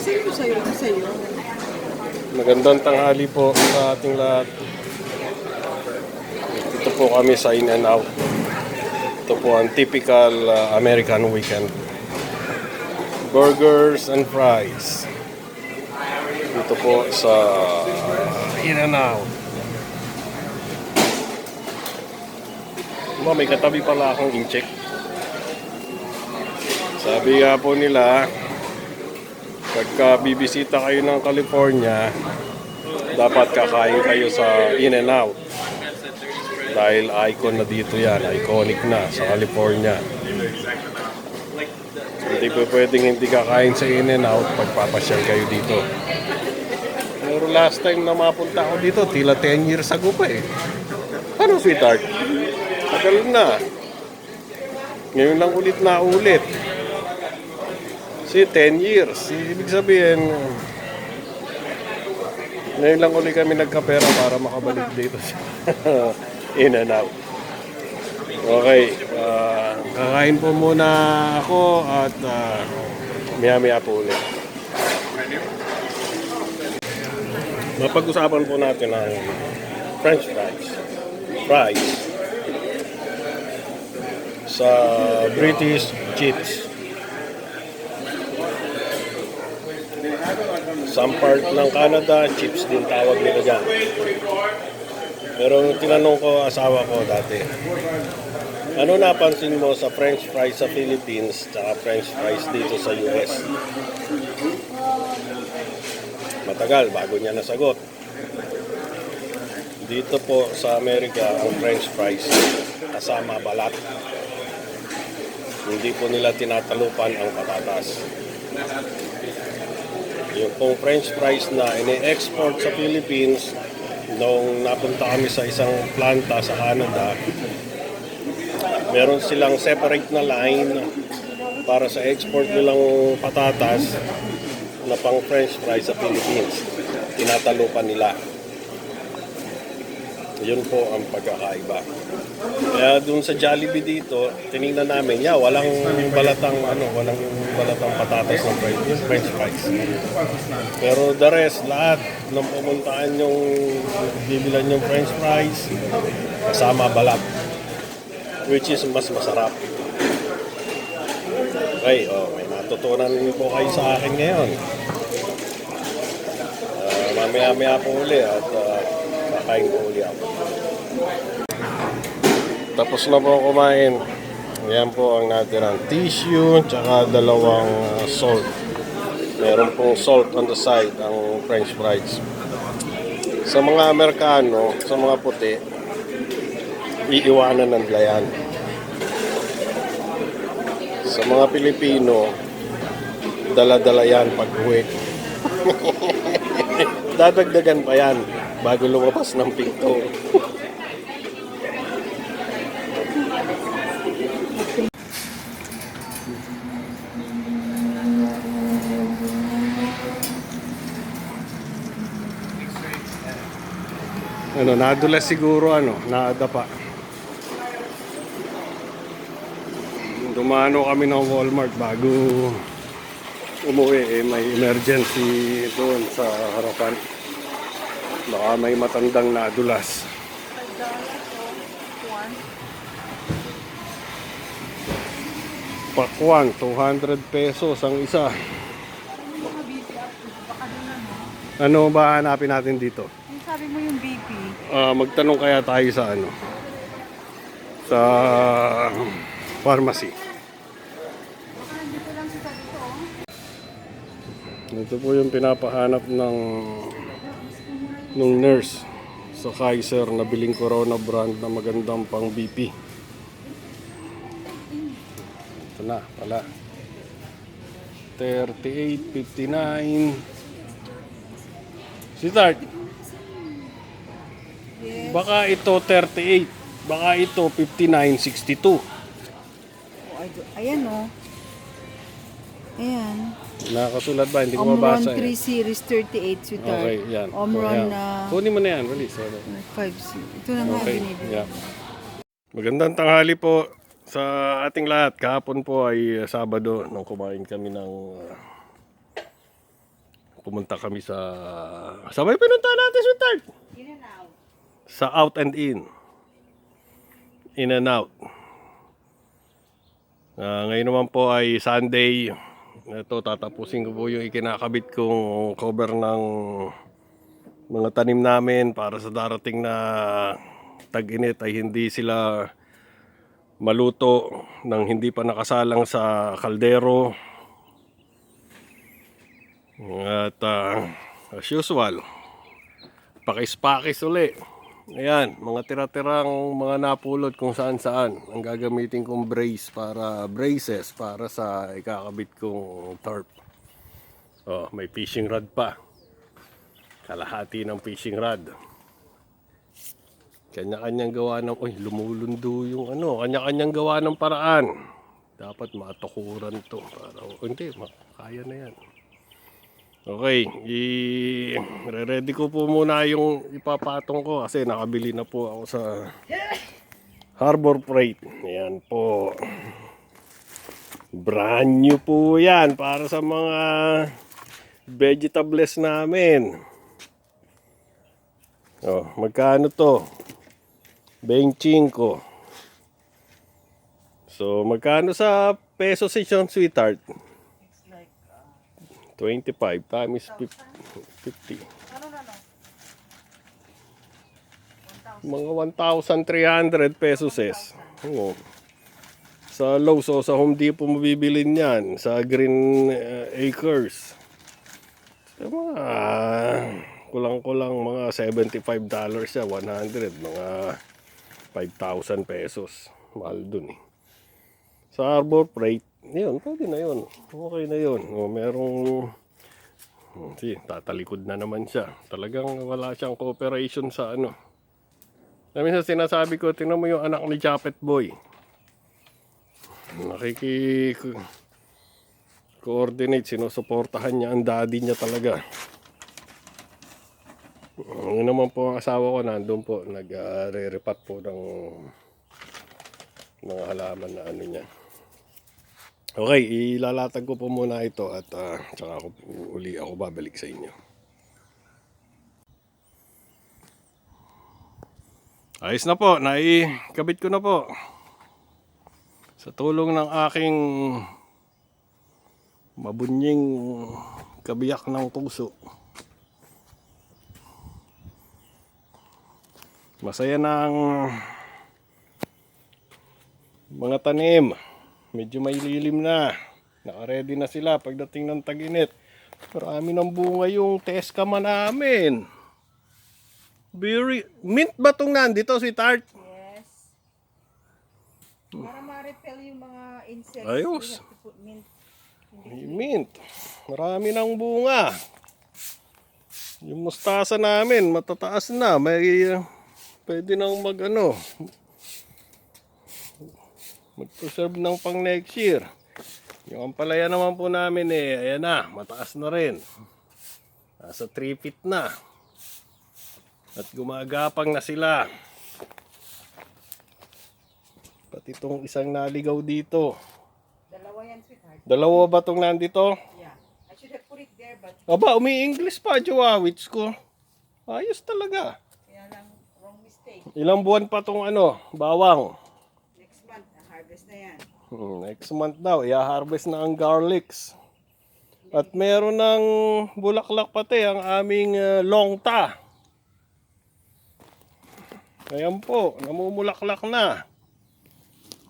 Sa'yo. Magandang tanghali po sa ating lahat. Dito po kami sa In-N-Out. Ito po ang typical American weekend. Burgers and fries. Dito po sa In-N-Out. May katabi pala akong in-check. Sabi nga po nila, pagka bibisita kayo ng California, dapat kakain kayo sa In-N-Out. Dahil icon na dito yan, iconic na sa California. Hindi po pwedeng hindi kakain sa In-N-Out pagpapasyal kayo dito. Pero last time na mapunta ako dito, tila 10 years ago pa eh. Ano sweetheart? Tagal na. Ngayon lang ulit na ulit. Kasi 10 years. Ibig sabihin, ngayon lang ulit kami nagkapera para makabalik dito sa In-N-Out. Okay. Kakain po muna ako at maya-maya po ulit. Mapag-usapan po natin ang French fries sa British chips. Some part ng Canada, chips din tawag nila dyan. Pero tinanong ko asawa ko dati, ano napansin mo sa French fries sa Philippines at French fries dito sa US? Matagal bago niya nasagot. Dito po sa Amerika, ang French fries kasama balat. Hindi po nila tinatalupan ang patatas. Yung pong French fries na ini-export sa Philippines, nung napunta kami sa isang planta sa Canada, meron silang separate na line para sa export nilang patatas na pang French fries sa Philippines. Tinatalupan nila. Yun po ang pagkakaiba. Kaya dun sa Jollibee dito, tinignan namin, walang balatang patatas ng French fries. Pero the rest, lahat nung pumuntaan yung bibilan yung French fries, kasama balat. Which is mas masarap. Okay, may natutunan po kayo sa akin ngayon. Mamaya-maya po uli at kakain po uli ako. Tapos na po kumain. Yan po ang natirang tissue tsaka dalawang salt. Meron pong salt on the side ang French fries. Sa mga Amerikano, sa mga puti, iiwanan ng layan. Sa mga Pilipino, dala-dala yan pag uwi. Dadagdagan pa yan bago lumabas ng pinto. Nadulas siguro naadapa. Dumano kami ng Walmart bago umuwi, may emergency doon sa harapan. Baka may matandang nadulas. Pakwan, 200 pesos ang isa. Ano ba hanapin natin dito? Sabi mo yung BP. Magtanong kaya tayo sa sa pharmacy. Ito po yung pinapahanap ng nurse sa Kaiser na biling Corona brand na magandang pang BP. Ito na pala. 38.59. Start. Baka ito 38. Baka ito 59.62. Ayan o. Ayan. Nakasulat ba? Hindi ko Omron mabasa. 3 series 38 sweetheart. Okay, yan. Omron Kunin mo na yan, Walis. 5C. Ito na nga Okay, binibili. yeah. Magandang tanghali po sa ating lahat. Kahapon po ay Sabado nung kumain kami ng pumunta kami sa... Sabay pinunta natin, sweetheart! In and out. Sa Out and In. In and Out. Ngayon naman po ay Sunday. Ito, tatapusin ko po yung ikinakabit kong cover ng mga tanim namin para sa darating na tag-init ay hindi sila maluto nang hindi pa nakasalang sa kaldero. At as usual, pakis-pakis uli. Ayan, mga tira-tirang mga napulot kung saan-saan. Ang gagamitin kong braces para sa ikakabit kong tarp. Oh, may fishing rod pa. Kalahati ng fishing rod. Kanya-kanyang gawa ng... Uy, lumulundo yung ano. Kanya-kanyang gawa ng paraan. Dapat matukuran to. Hindi, kaya na yan. Okay, i-ready ko po muna yung ipapatong ko kasi nakabili na po ako sa Harbor Freight. Ayan po. Brand new po yan para sa mga vegetables namin. Oh, magkano to? 25. So, magkano sa peso session, sweetheart? 25 times 50. Mga 1,300 pesos es. Oo. Sa Lowe's o sa Home Depot mo bibilin yan. Sa Green Acres. Sa mga kulang-kulang mga $75 siya. 100. Mga 5,000 pesos. Mahal dun eh. Sa Harbor Freight, yun, pwede na yun. Okay na yun. O, merong... tatalikod na naman siya. Talagang wala siyang cooperation sa ano. Minsan sinasabi ko, tingnan mo yung anak ni Japet Boy. Coordinate, sinusuportahan niya ang daddy niya talaga. Yun naman po ang asawa ko, nandun po, nag-re-repat po ng mga halaman na ano niya. Okay, ilalatag ko po muna ito at tsaka uli ako babalik sa inyo. Ayos na po, naikabit ko na po. Sa tulong ng aking mabunying kabiyak ng puso. Masaya ng mga tanim. Medyo may lilim na. Naka-ready na sila pagdating ng tag-init. Marami ng bunga yung teskama namin. Mint ba itong nandito, sweetheart? Yes. Para ma-repel yung mga insects. Ayos. We have to put mint. Mint. Marami ng bunga. Yung mustasa namin, matataas na. May pwede nang mag-preserve ng pang next year. Yung ampalaya naman po namin ayan na, mataas na rin. Nasa 3 feet na. At gumagapang na sila. Pati itong isang naligaw dito. Dalawa yan, sweetheart. Dalawa ba itong nandito? Yeah. I should have put it there, but Aba, umi-English pa, Joawits ko. Ayos talaga. kaya lang, wrong mistake. Ilang buwan pa itong bawang. Next month, harvest na yan. Next month daw, i-harvest na ang garlics. At meron ng bulaklak pati ang aming longta. Ayan po, namumulaklak na.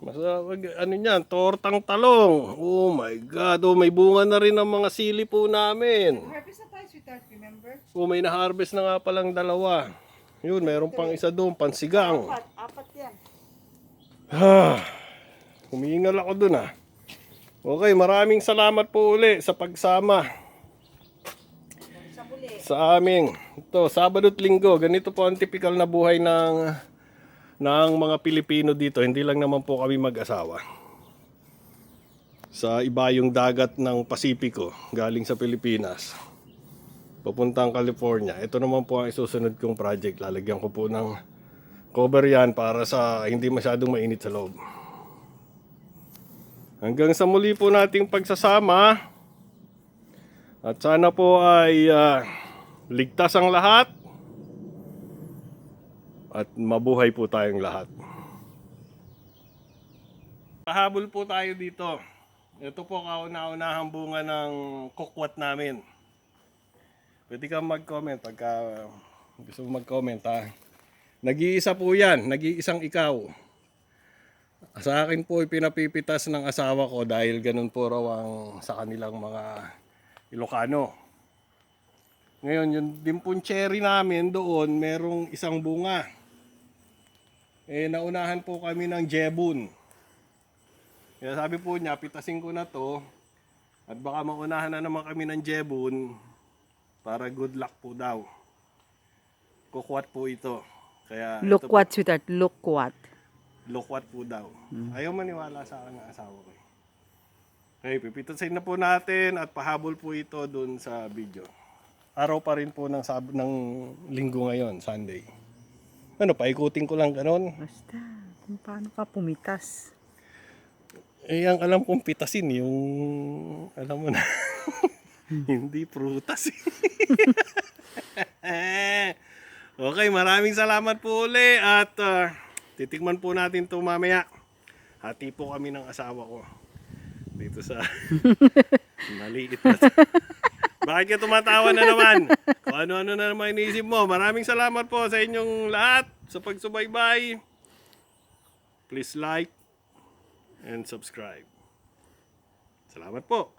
Ano yan, tortang talong. Oh my God, may bunga na rin ang mga sili po namin. Harvest na tayo, sweetheart, remember? May na-harvest na nga palang 2. Yun, meron pang isa doon, pansigang. Apat yan. Humihingal ako dun Okay, maraming salamat po uli sa pagsama sa aming Sabado at Linggo. Ganito po ang typical na buhay ng mga Pilipino dito. Hindi lang naman po kami mag-asawa. Sa ibayong dagat ng Pasipiko, galing sa Pilipinas, papuntang California. Ito naman po ang isusunod kong project. Lalagyan ko po ng cover yan para sa hindi masyadong mainit sa loob. Hanggang sa muli po nating pagsasama. At sana po ay ligtas ang lahat at mabuhay po tayong lahat. Pahabol po tayo dito. Ito po kauna-unahang bunga ng kukwat namin. Pwede kang mag-comment pagka gusto mo mag-comment ha. Nag-iisa po yan, nag-iisang ikaw. Sa akin po pinapipitas ng asawa ko dahil ganun po raw ang sa kanilang mga Ilocano. Ngayon, yung dimpon cherry namin doon, merong isang bunga. Naunahan po kami ng jebun. Kaya sabi po niya, pitasin ko na to at baka maunahan na naman kami ng jebun para good luck po daw. Kukwat po ito. Kaya Look ito po, what, sweetheart. Look what. lukwat po daw. Ayaw maniwala sa akin ng asawa ko. Okay, pipitasin na po natin at pahabol po ito dun sa video. Araw pa rin po ng linggo ngayon, Sunday. Ano, paikutin ko lang ganon. Basta, kung paano ka pumitas. Ang alam kong pitasin, yung, alam mo na, hindi prutas. Okay, maraming salamat po uli at titikman po natin ito mamaya. Hati po kami ng asawa ko. Dito sa maliit na. Bakit ka tumatawa na naman? Kung ano-ano na naman iniisip mo. Maraming salamat po sa inyong lahat sa pagsubaybay. Please like and subscribe. Salamat po.